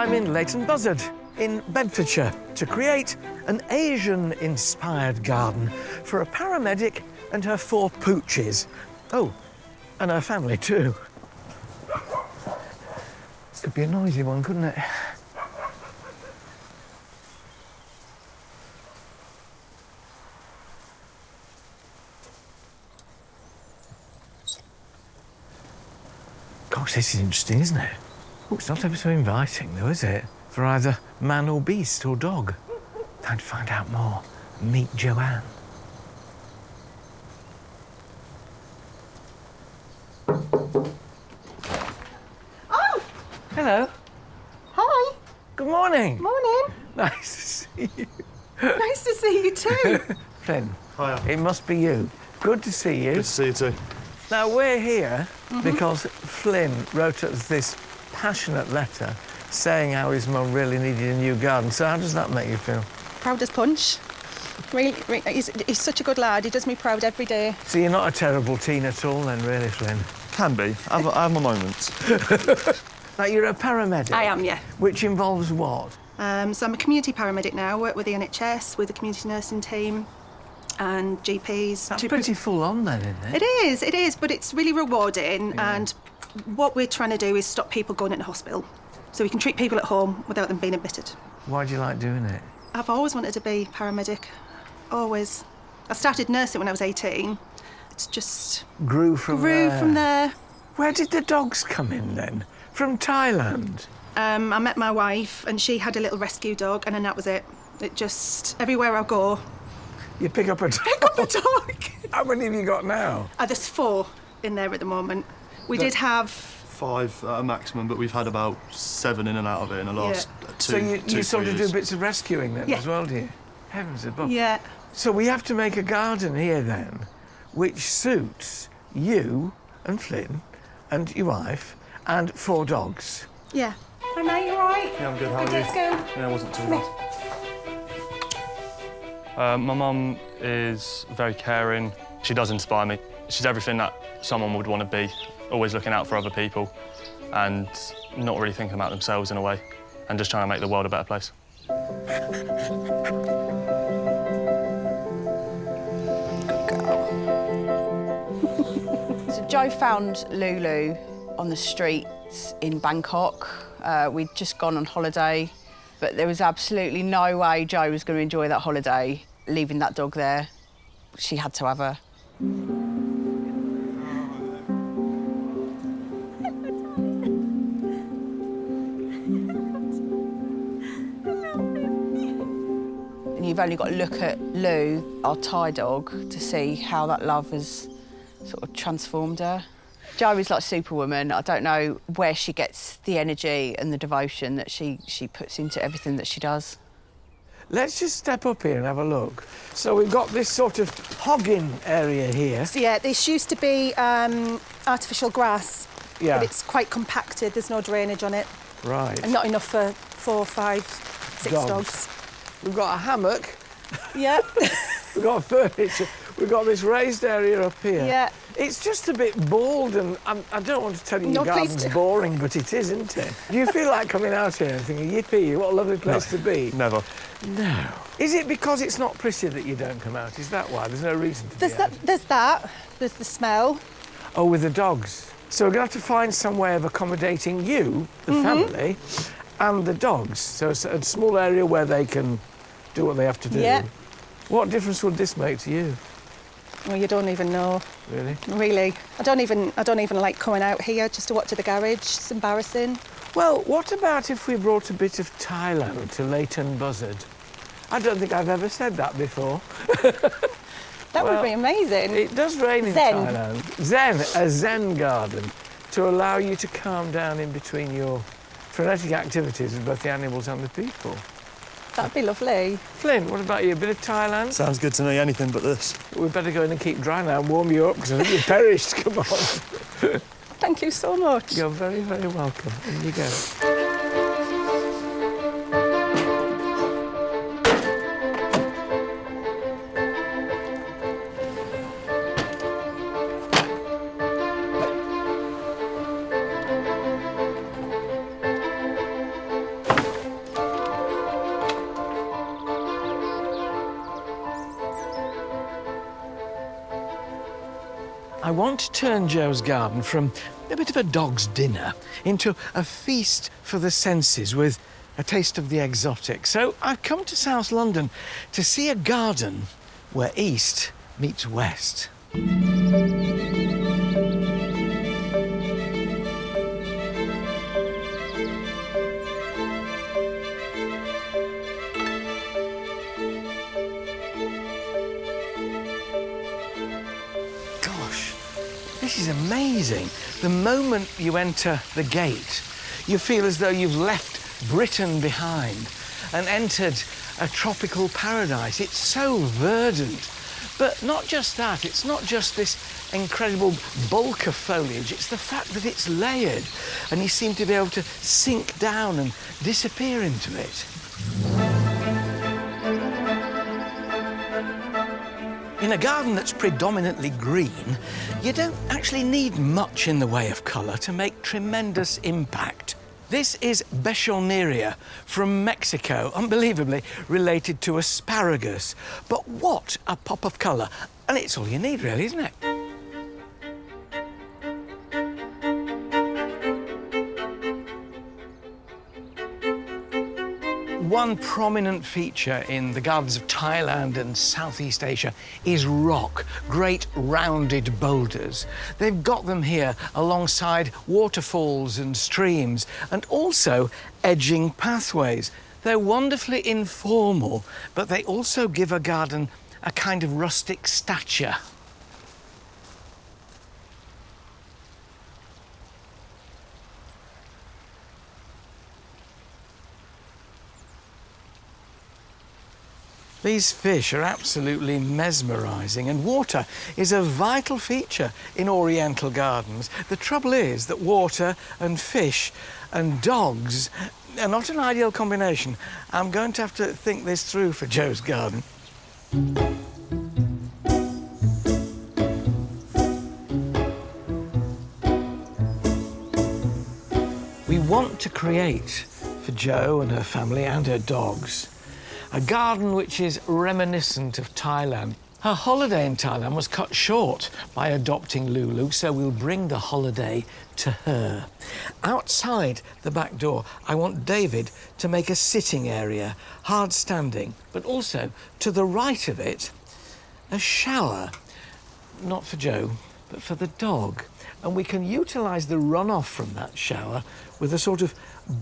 I'm in Leighton Buzzard in Bedfordshire to create an Asian-inspired garden for a paramedic and her 4 pooches. Oh, and her family too. This could be a noisy one, couldn't it? Gosh, this is interesting, isn't it? Oh, it's not ever so inviting, though, is it? For either man or beast or dog. Time to find out more. Meet Joanne. Oh! Hello. Hi. Good morning. Morning. Nice to see you. Nice to see you too. Flynn. Hiya. It must be you. Good to see you. Good to see you too. Now, we're here because Flynn wrote us this passionate letter saying how his mum really needed a new garden. So how does that make you feel? Proud as punch. Really, he's such a good lad. He does me proud every day. So you're not a terrible teen at all then, really, Flynn? Can be. I have my moments. Now, you're a paramedic. I am, yeah. Which involves what? So I'm a community paramedic now. I work with the NHS, with the community nursing team and GPs. That's pretty full on then, isn't it? It is, but it's really rewarding. Yeah. And what we're trying to do is stop people going into hospital. So we can treat people at home without them being admitted. Why do you like doing it? I've always wanted to be paramedic. Always. I started nursing when I was 18. It's just... Grew from there. Where did the dogs come in then? From Thailand? I met my wife and she had a little rescue dog and then that was it. It just... Everywhere I go... You pick up a dog? Pick up a dog! How many have you got now? There's 4 in there at the moment. We did have... 5 at a maximum, but we've had about 7 in and out of it in the last 2 So you sort of do years. bits of rescuing then as well, do you? Heavens above. Yeah. So we have to make a garden here then, which suits you and Flynn and your wife and 4 dogs. Yeah. Hi mate, you all right? Yeah, I'm good. How are you? Let's go. Yeah, it wasn't too bad. My mum is very caring. She does inspire me. She's everything that someone would want to be, always looking out for other people and not really thinking about themselves in a way and just trying to make the world a better place. So Joe found Lulu on the streets in Bangkok. We'd just gone on holiday, but there was absolutely no way Joe was going to enjoy that holiday, leaving that dog there. She had to have her. And you've only got to look at Lou, our Thai dog, to see how that love has sort of transformed her. Jo is like Superwoman. I don't know where she gets the energy and the devotion that she puts into everything that she does. Let's just step up here and have a look. So we've got this sort of hogging area here. So yeah, this used to be artificial grass. Yeah. But it's quite compacted. There's no drainage on it. Right. And not enough for 4, 5, 6 dogs. We've got a hammock. Yeah. We've got furniture. We've got this raised area up here. Yeah. It's just a bit bald and I don't want to tell you your garden's boring, but it is, isn't it? Do you feel like coming out here and thinking, yippee, what a lovely place to be? Never. No. Is it because it's not pretty that you don't come out? Is that why? There's no reason to There's be that. out? There's that. There's the smell. Oh, with the dogs. So we're going to have to find some way of accommodating you, the family, and the dogs. So it's a small area where they can do what they have to do. Yeah. What difference would this make to you? Well, you don't even know. Really? Really. I don't even like coming out here just to walk to the garage. It's embarrassing. Well, what about if we brought a bit of Thailand to Leighton Buzzard? I don't think I've ever said that before. That would be amazing. It does rain in Zen. Thailand. A Zen garden to allow you to calm down in between your frenetic activities with both the animals and the people. That'd be lovely. Flynn, what about you? A bit of Thailand? Sounds good to me, anything but this. We'd better go in and keep dry now and warm you up because I think you're perished. Come on. Thank you so much. You're very, very welcome. In you go. want to turn Jo's garden from a bit of a dog's dinner into a feast for the senses with a taste of the exotic. So I've come to South London to see a garden where East meets West. Gosh, this is amazing. The moment you enter the gate, you feel as though you've left Britain behind and entered a tropical paradise. It's so verdant. But not just that, it's not just this incredible bulk of foliage, it's the fact that it's layered and you seem to be able to sink down and disappear into it. In a garden that's predominantly green, you don't actually need much in the way of colour to make tremendous impact. This is Bechoneria from Mexico, unbelievably related to asparagus. But what a pop of colour. And it's all you need, really, isn't it? One prominent feature in the gardens of Thailand and Southeast Asia is rock, great rounded boulders. They've got them here alongside waterfalls and streams and also edging pathways. They're wonderfully informal, but they also give a garden a kind of rustic stature. These fish are absolutely mesmerising, and water is a vital feature in Oriental gardens. The trouble is that water and fish and dogs are not an ideal combination. I'm going to have to think this through for Jo's garden. We want to create for Jo and her family and her dogs a garden which is reminiscent of Thailand. Her holiday in Thailand was cut short by adopting Lulu, so we'll bring the holiday to her. Outside the back door, I want David to make a sitting area, hard standing, but also to the right of it, a shower, not for Jo, but for the dog. And we can utilise the runoff from that shower with a sort of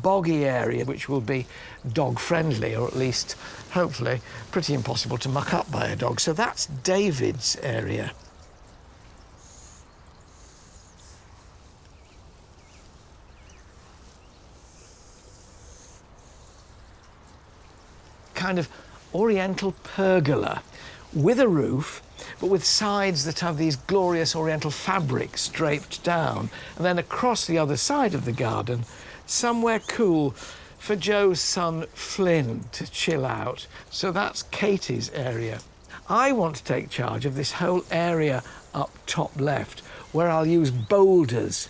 boggy area which will be dog-friendly, or at least, hopefully, pretty impossible to muck up by a dog. So that's David's area. Kind of Oriental pergola with a roof, but with sides that have these glorious Oriental fabrics draped down. And then across the other side of the garden, somewhere cool for Jo's son Flynn to chill out. So that's Katie's area. I want to take charge of this whole area up top left, where I'll use boulders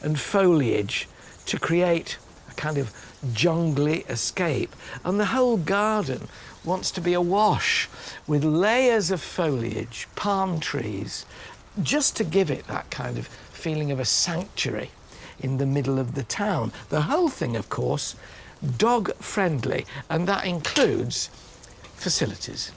and foliage to create a kind of jungly escape. And the whole garden wants to be awash with layers of foliage, palm trees, just to give it that kind of feeling of a sanctuary in the middle of the town. The whole thing, of course, dog-friendly, and that includes facilities.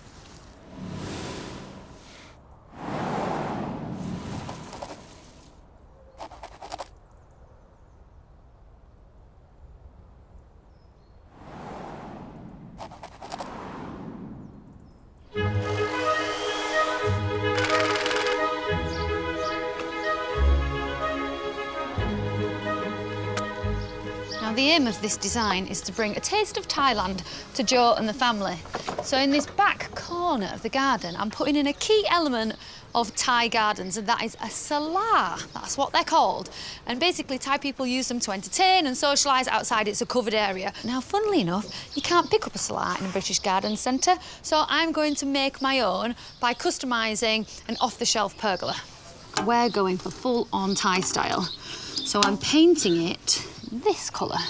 The aim of this design is to bring a taste of Thailand to Jo and the family. So in this back corner of the garden, I'm putting in a key element of Thai gardens, and that is a salar. That's what they're called. And basically, Thai people use them to entertain and socialise outside. It's a covered area. Now, funnily enough, you can't pick up a salar in a British garden centre, so I'm going to make my own by customising an off-the-shelf pergola. We're going for full-on Thai style. So I'm painting it this colour,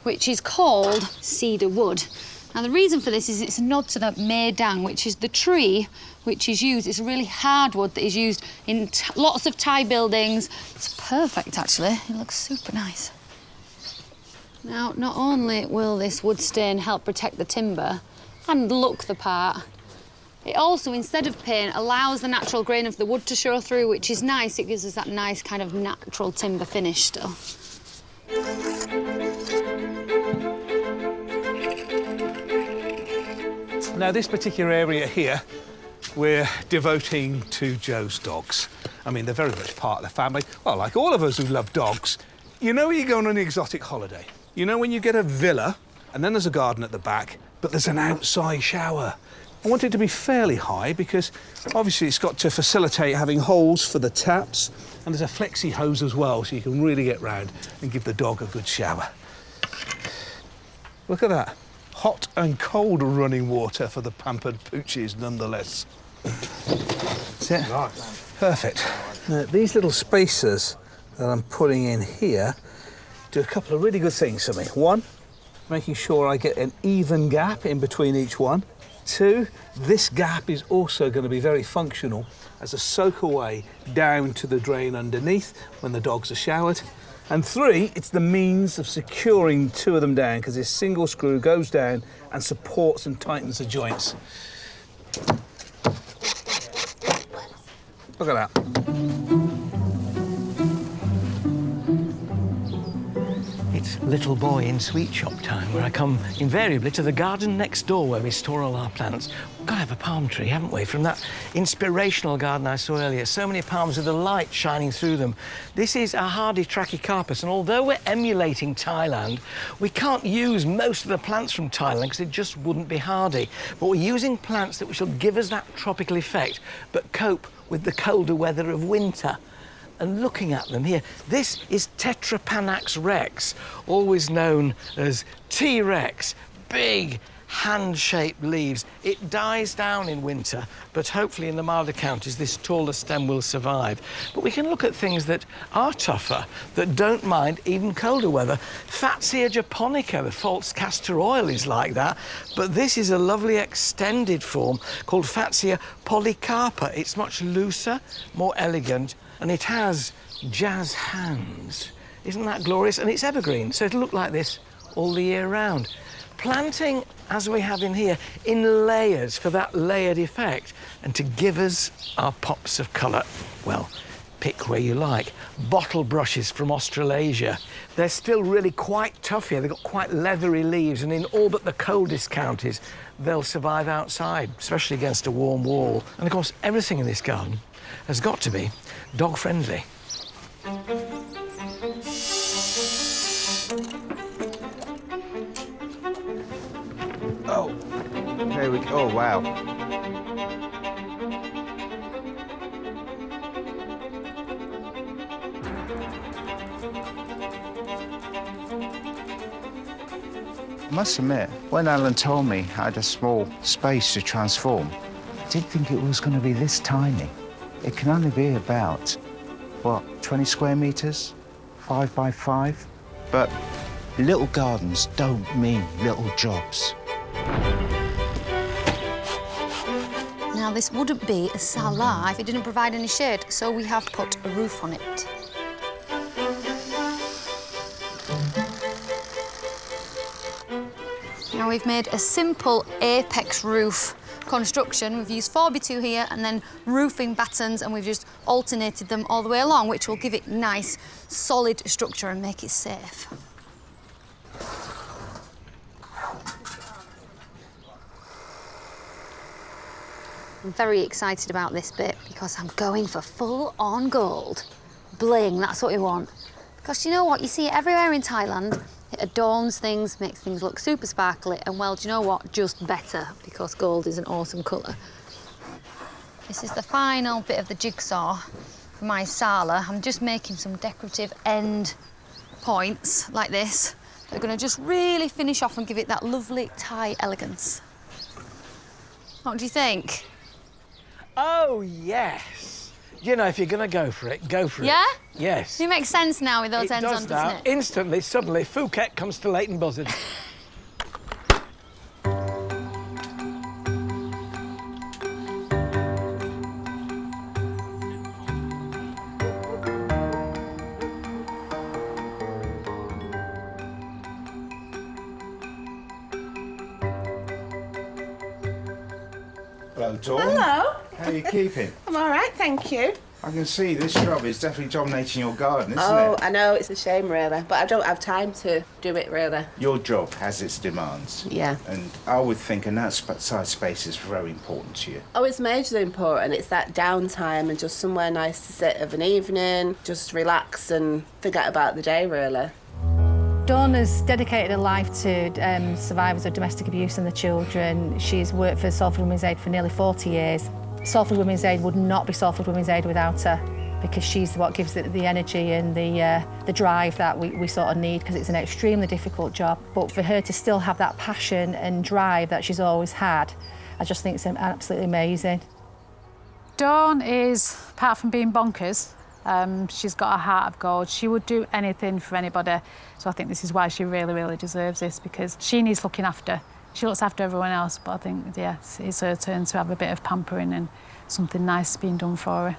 which is called cedar wood. Now, the reason for this is it's a nod to the Meidang, which is the tree which is used. It's a really hard wood that is used in lots of Thai buildings. It's perfect, actually. It looks super nice. Now, not only will this wood stain help protect the timber and look the part, it also, instead of paint, allows the natural grain of the wood to show through, which is nice. It gives us that nice kind of natural timber finish still. Now, this particular area here, we're devoting to Joe's dogs. I mean, they're very much part of the family. Well, like all of us who love dogs. You know when you go on an exotic holiday? You know when you get a villa, and then there's a garden at the back, but there's an outside shower. I want it to be fairly high because obviously it's got to facilitate having holes for the taps, and there's a flexi hose as well, so you can really get round and give the dog a good shower. Look at that. Hot and cold running water for the pampered pooches, nonetheless. That's it. Nice. Perfect. Now, these little spacers that I'm putting in here do a couple of really good things for me. One, making sure I get an even gap in between each one. Two, this gap is also going to be very functional as a soak away down to the drain underneath when the dogs are showered. And three, it's the means of securing two of them down because this single screw goes down and supports and tightens the joints. Look at that. It's little boy in sweet shop time, where I come invariably to the garden next door where we store all our plants. We've got to have a palm tree, haven't we? From that inspirational garden I saw earlier, so many palms with the light shining through them. This is a hardy Trachycarpus, and although we're emulating Thailand, we can't use most of the plants from Thailand because it just wouldn't be hardy. But we're using plants that shall give us that tropical effect, but cope with the colder weather of winter. And looking at them here, this is Tetrapanax rex, always known as T-Rex. Big, hand-shaped leaves. It dies down in winter, but hopefully in the milder counties, this taller stem will survive. But we can look at things that are tougher, that don't mind even colder weather. Fatsia japonica, the false castor oil, is like that, but this is a lovely extended form called Fatsia polycarpa. It's much looser, more elegant, and it has jazz hands. Isn't that glorious? And it's evergreen, so it'll look like this all the year round. Planting, as we have in here, in layers for that layered effect and to give us our pops of colour. Well, pick where you like. Bottle brushes from Australasia. They're still really quite tough here. They've got quite leathery leaves, and in all but the coldest counties, they'll survive outside, especially against a warm wall. And of course, everything in this garden has got to be dog-friendly. Oh, there we go. Oh, wow. I must admit, when Alan told me I had a small space to transform, I didn't think it was going to be this tiny. It can only be about, what, 20 square metres? 5 by 5? But little gardens don't mean little jobs. Now, this wouldn't be a sala if it didn't provide any shade, so we have put a roof on it. Now, we've made a simple apex roof construction. We've used 4x2 here and then roofing battens, and we've just alternated them all the way along, which will give it nice, solid structure and make it safe. I'm very excited about this bit because I'm going for full-on gold. Bling, that's what we want. Because you know what? You see it everywhere in Thailand. It adorns things, makes things look super sparkly, and well, do you know what? Just better, because gold is an awesome colour. This is the final bit of the jigsaw for my sala. I'm just making some decorative end points like this. They're going to just really finish off and give it that lovely Thai elegance. What do you think? Oh, yes. You know, if you're going to go for it, go for it. Yeah? Yes. It makes sense now with those ends on, doesn't it? Instantly, suddenly, Phuket comes to Leighton Buzzard. Hello, Dawn. Hello. How are you keeping? I'm all right, thank you. I can see this job is definitely dominating your garden, isn't Oh, it? I know, it's a shame, really. But I don't have time to do it, really. Your job has its demands. Yeah. And I would think an outside space is very important to you. Oh, it's majorly important. It's that downtime and just somewhere nice to sit of an evening, just relax and forget about the day, really. Dawn has dedicated her life to survivors of domestic abuse and the children. She's worked for Salford Women's Aid for nearly 40 years. Salford Women's Aid would not be Salford Women's Aid without her, because she's what gives it the energy and the drive that we sort of need, because it's an extremely difficult job. But for her to still have that passion and drive that she's always had, I just think it's absolutely amazing. Dawn is, apart from being bonkers, she's got a heart of gold. She would do anything for anybody. So I think this is why she really, really deserves this, because she needs looking after. She looks after everyone else, but I think, yeah, it's her turn to have a bit of pampering and something nice being done for her.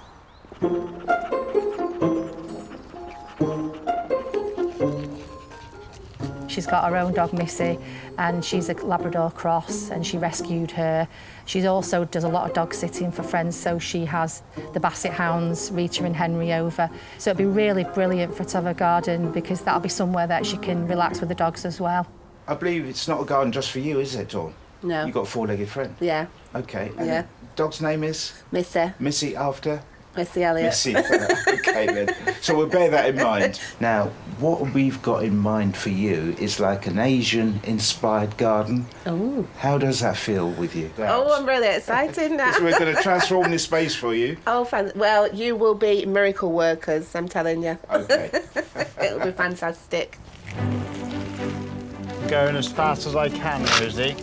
She's got her own dog, Missy, and she's a Labrador cross, and she rescued her. She also does a lot of dog sitting for friends, so she has the Basset hounds, Rita and Henry, over. So it'd be really brilliant for her to have a garden, because that'll be somewhere that she can relax with the dogs as well. I believe it's not a garden just for you, is it, Dawn? No. You've got a four-legged friend? Yeah. OK. And Yeah. dog's name is? Missy. Missy after? Missy Elliott. Missy. OK, then. So we'll bear that in mind. Now, what we've got in mind for you is like an Asian-inspired garden. Oh. How does that feel with you? Oh, I'm really excited now. So we're going to transform this space for you. Oh, well, you will be miracle workers, I'm telling you. OK. It'll be fantastic. Going as fast as I can, Rosie.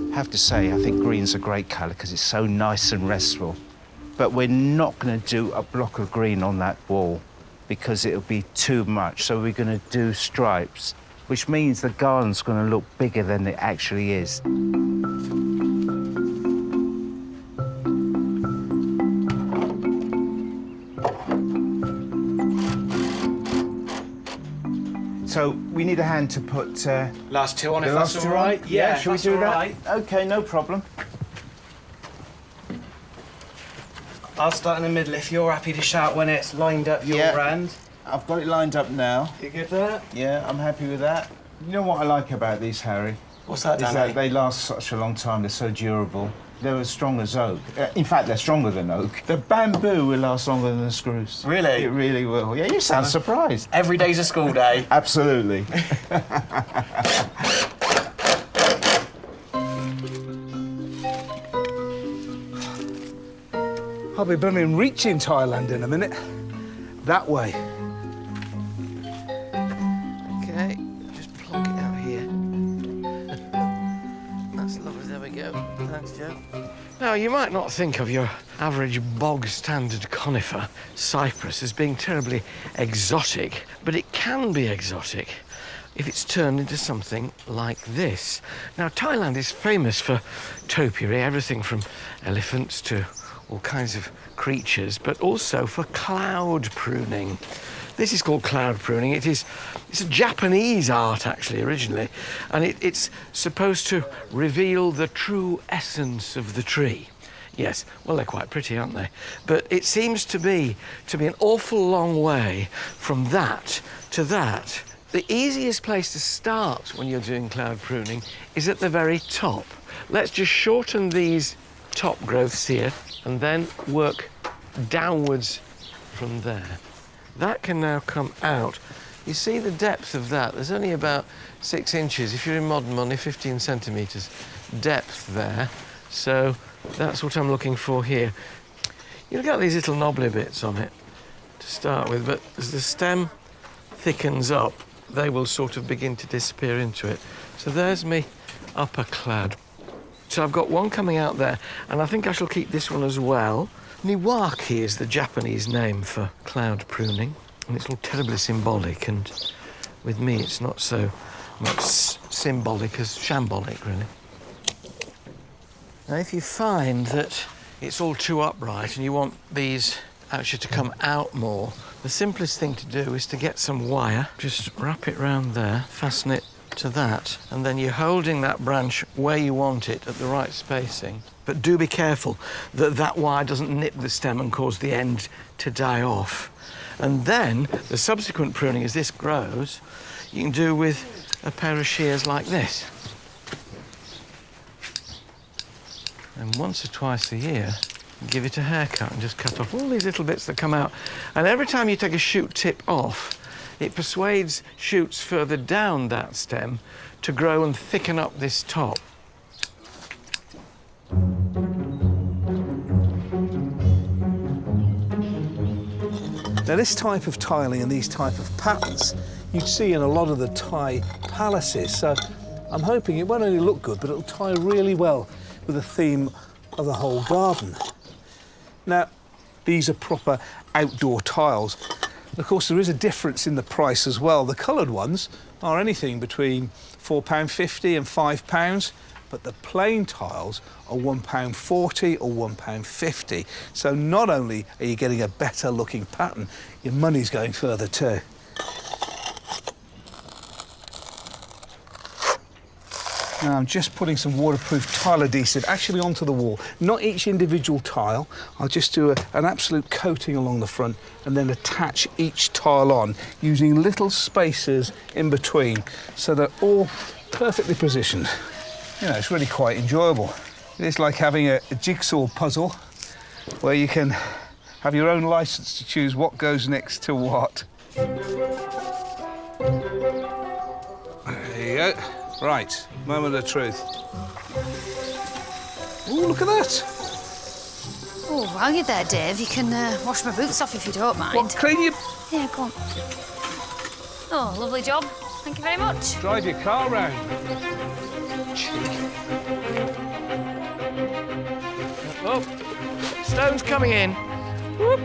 I have to say, I think green's a great colour because it's so nice and restful. But we're not going to do a block of green on that wall because it'll be too much. So we're going to do stripes, which means the garden's going to look bigger than it actually is. So we need a hand to put last two on, the if last that's two all right. on? Yeah, shall we that's do all that? right. OK, no problem. I'll start in the middle if you're happy to shout when it's lined up your end. I've got it lined up now. You good with that? Yeah, I'm happy with that. You know what I like about these, Harry? What's that, Is Danny? that they last such a long time, they're so durable. They're as strong as oak. In fact, they're stronger than oak. The bamboo will last longer than the spruce. Really? It really will. Yeah, you sound surprised. Every day's a school day. Absolutely. I'll be blooming reaching Thailand in a minute. That way. OK, just plonk it out here. That's lovely, there we go. Thanks, Joe. Now, you might not think of your average bog-standard conifer, cypress, as being terribly exotic, but it can be exotic if it's turned into something like this. Now, Thailand is famous for topiary, everything from elephants to all kinds of creatures, but also for cloud pruning. This is called cloud pruning. It's a Japanese art, actually, originally, and it's supposed to reveal the true essence of the tree. Yes, well, they're quite pretty, aren't they? But it seems to be an awful long way from that to that. The easiest place to start when you're doing cloud pruning is at the very top. Let's just shorten these top growths here and then work downwards from there. That can now come out You see the depth of that? There's only about 6 inches. If you're in modern money, 15 centimetres depth there. So that's what I'm looking for here. You'll get these little knobbly bits on it to start with, but as the stem thickens up, they will sort of begin to disappear into it. So there's me upper clad. So I've got one coming out there, and I think I shall keep this one as well. Niwaki is the Japanese name for cloud pruning, and it's all terribly symbolic, and with me it's not so much symbolic as shambolic, really. Now, if you find that it's all too upright and you want these actually to come out more, the simplest thing to do is to get some wire, just wrap it round there, fasten it to that, and then you're holding that branch where you want it at the right spacing. But do be careful that that wire doesn't nip the stem and cause the end to die off. And then the subsequent pruning, as this grows, you can do with a pair of shears like this. And once or twice a year, give it a haircut and just cut off all these little bits that come out. And every time you take a shoot tip off, it persuades shoots further down that stem to grow and thicken up this top. Now, this type of tiling and these type of patterns you'd see in a lot of the Thai palaces, so I'm hoping it won't only look good, but it'll tie really well with the theme of the whole garden. Now, these are proper outdoor tiles. Of course, there is a difference in the price as well. The coloured ones are anything between £4.50 and £5, but the plain tiles are £1.40 or £1.50. So not only are you getting a better looking pattern, your money's going further too. Now I'm just putting some waterproof tile adhesive actually onto the wall. Not each individual tile. I'll just do an absolute coating along the front and then attach each tile on using little spacers in between so they're all perfectly positioned. You know, it's really quite enjoyable. It's like having a jigsaw puzzle where you can have your own license to choose what goes next to what. There you go. Right, moment of truth. Ooh, look at that. Oh, while you're there, Dave, you can wash my boots off if you don't mind. What, clean your... Yeah, go on. Oh, lovely job. Thank you very much. Drive your car round. Oh, stone's coming in. Whoop.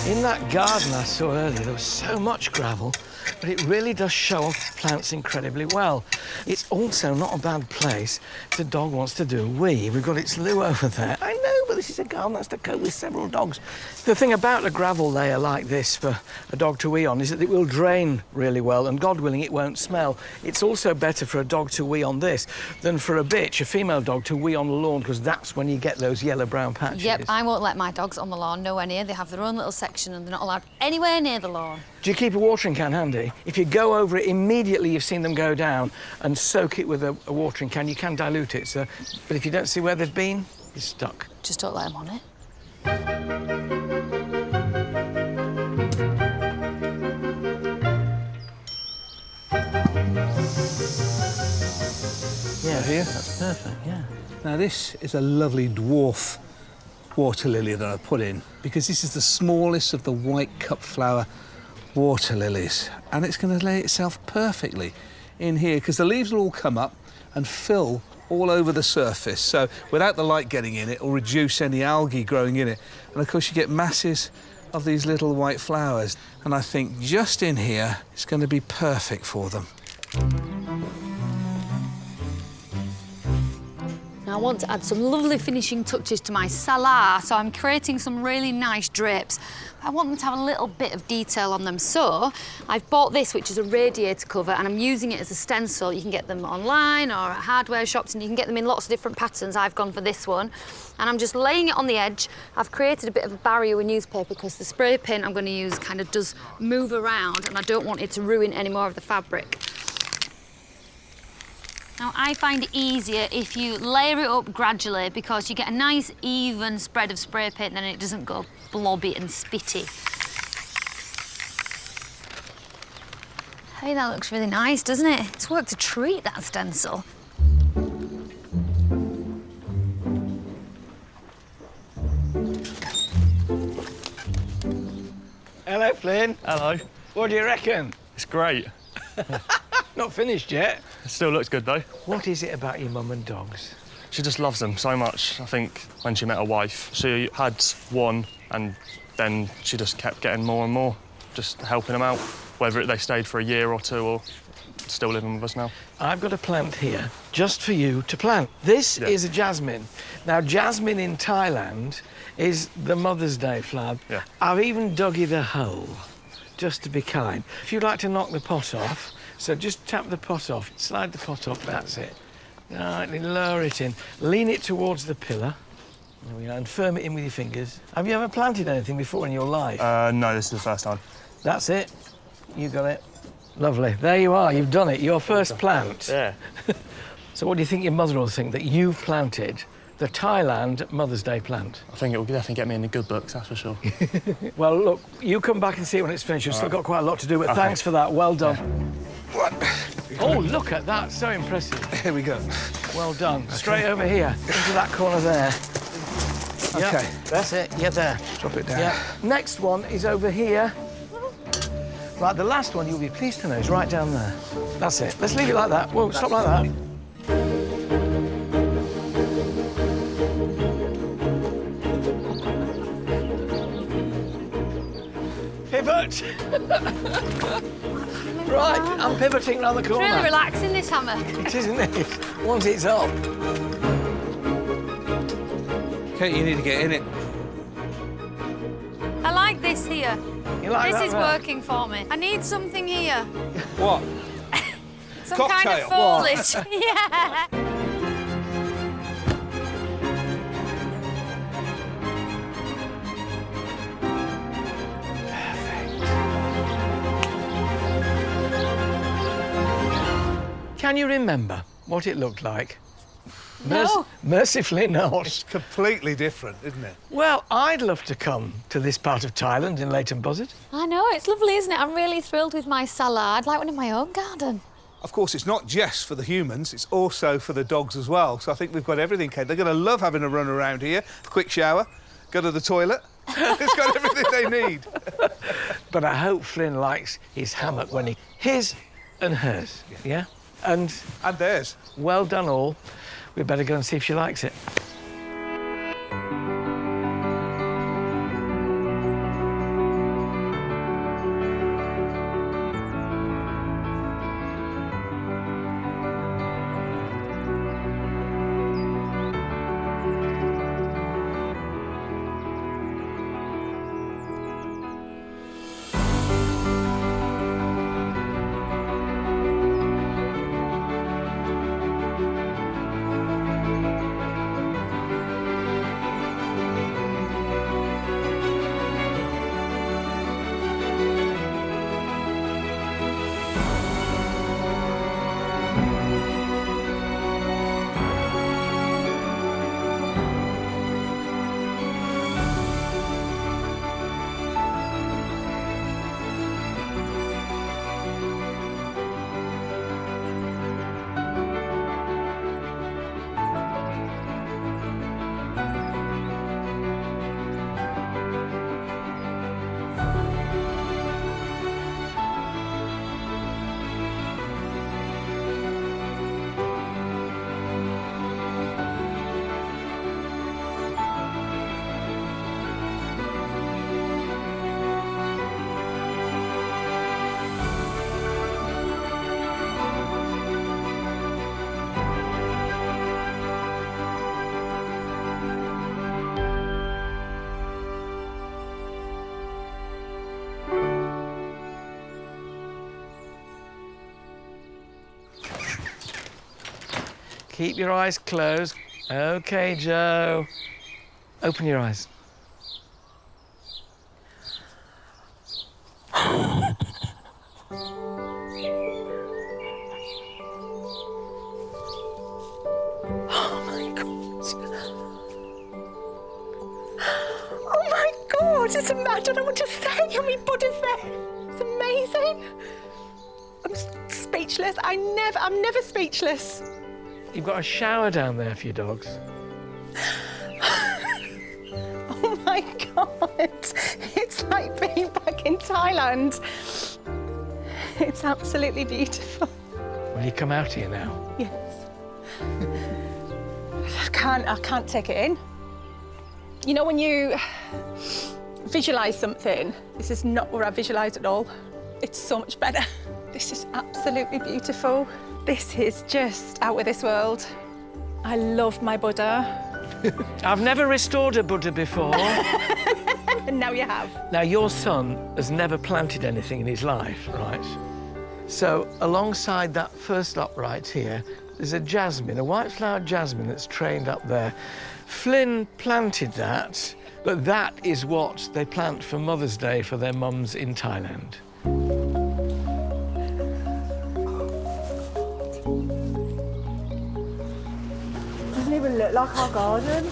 In that garden I saw earlier, there was so much gravel, but it really does show off plants incredibly well. It's also not a bad place if the dog wants to do a wee. We've got its loo over there. I know, but this is a garden that's to cope with several dogs. The thing about a gravel layer like this for a dog to wee on is that it will drain really well, and God willing, it won't smell. It's also better for a dog to wee on this than for a bitch, a female dog, to wee on the lawn, because that's when you get those yellow-brown patches. Yep, I won't let my dogs on the lawn nowhere near. They have their own little section and they're not allowed anywhere near the lawn. Do you keep a watering can handy? If you go over it immediately, you've seen them go down, and soak it with a watering can. You can dilute it, so, but if you don't see where they've been, you're stuck. Just don't let them on it. Yeah, here. That's perfect, yeah. Now, this is a lovely dwarf water lily that I put in because this is the smallest of the white cup flower water lilies, and it's going to lay itself perfectly in here because the leaves will all come up and fill all over the surface, so without the light getting in it will reduce any algae growing in it, and of course you get masses of these little white flowers, and I think just in here it's going to be perfect for them. Now I want to add some lovely finishing touches to my salar, so I'm creating some really nice drapes. I want them to have a little bit of detail on them, so I've bought this, which is a radiator cover, and I'm using it as a stencil. You can get them online or at hardware shops, and you can get them in lots of different patterns. I've gone for this one, and I'm just laying it on the edge. I've created a bit of a barrier with newspaper because the spray paint I'm going to use kind of does move around, and I don't want it to ruin any more of the fabric. Now, I find it easier if you layer it up gradually because you get a nice, even spread of spray paint and then it doesn't go blobby and spitty. Hey, that looks really nice, doesn't it? It's worked a treat, that stencil. Hello, Flynn. Hello. What do you reckon? It's great. Not finished yet. It still looks good, though. What is it about your mum and dogs? She just loves them so much. I think when she met her wife, she had one and then she just kept getting more and more, just helping them out, whether they stayed for a year or two or still living with us now. I've got a plant here just for you to plant. This is a jasmine. Now, jasmine in Thailand is the Mother's Day flower. Yeah. I've even dug it a hole, just to be kind. If you'd like to knock the pot off, so just tap the pot off, slide the pot up, that's it. Lightly lower it in, lean it towards the pillar, there we are, and firm it in with your fingers. Have you ever planted anything before in your life? No, this is the first time. That's it. You got it. Lovely. There you are. You've done it. Your first plant. Yeah. So what do you think your mother will think that you've planted the Thailand Mother's Day plant? I think it will definitely get me in the good books, that's for sure. Well, look, you come back and see it when it's finished. You've still got quite a lot to do, but thanks for that. Well done. Yeah. Oh, look at that. So impressive. Here we go. Well done. Straight over here, into that corner there. Yep, OK. that's it. Yeah, there. Drop it down. Yeah. Next one is over here. Right, the last one, you'll be pleased to know, is right down there. That's it. Let's leave it like that. Whoa, stop like that. Pivot! Right, I'm pivoting round the It's corner. really relaxing, this hammock. It is, isn't it? Once it's up. Kate, you need to get in it. I like this here. You like This that is there? working for me. I need something here. What? Some kind of Cocktail. foliage. Yeah. Can you remember what it looked like? No. Mercifully not. It's completely different, isn't it? Well, I'd love to come to this part of Thailand in Leighton Buzzard. I know, it's lovely, isn't it? I'm really thrilled with my cellar. I'd like one in my own garden. Of course, it's not just for the humans, it's also for the dogs as well. So I think we've got everything, Kate. They're going to love having a run around here, a quick shower, go to the toilet. It's got everything they need. But I hope Flynn likes his hammock when he... His and hers, yeah? And theirs. Well done all. We'd better go and see if she likes it. Keep your eyes closed. OK, Joe. Open your eyes. doesn't matter. I don't know what to say. I mean, Buddha's there. It's amazing. I'm speechless. I'm never speechless. You've got a shower down there for your dogs. Oh my God. It's like being back in Thailand. It's absolutely beautiful. Will you come out here now? Yes. I can't take it in. You know, when you visualise something, this is not what I visualised at all. It's so much better. This is absolutely beautiful. This is just out of this world. I love my Buddha. I've never restored a Buddha before. And now you have. Now, your son has never planted anything in his life, right? So, alongside that first upright here, there's a jasmine, a white-flowered jasmine that's trained up there. Flynn planted that, but that is what they plant for Mother's Day for their mums in Thailand. Doesn't even look like our garden.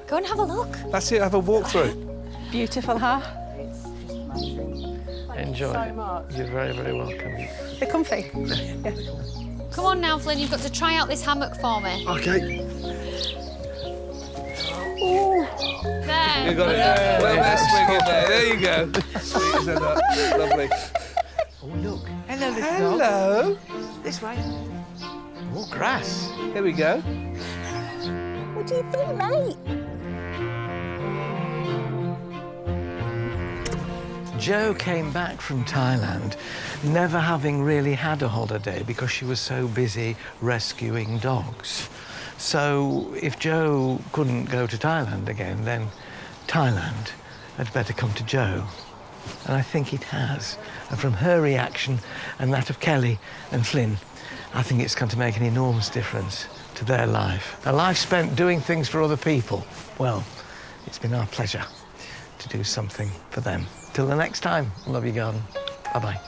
Go and have a look. That's it, have a walk through. Beautiful, huh? Enjoy. So much. You're very, very welcome. They're comfy. Come on now, Flynn, you've got to try out this hammock for me. OK. There. You got it. Well, that's swing in there. There you go. Sweet as that. Lovely. Oh, look. Hello, little dog. Hello. This way. Oh, grass. Here we go. What do you think, mate? Jo came back from Thailand never having really had a holiday because she was so busy rescuing dogs. So if Jo couldn't go to Thailand again, then Thailand had better come to Jo. And I think it has. And from her reaction and that of Kelly and Flynn, I think it's going to make an enormous difference to their life. A life spent doing things for other people. Well, it's been our pleasure to do something for them. Till the next time, love you, garden. Bye-bye.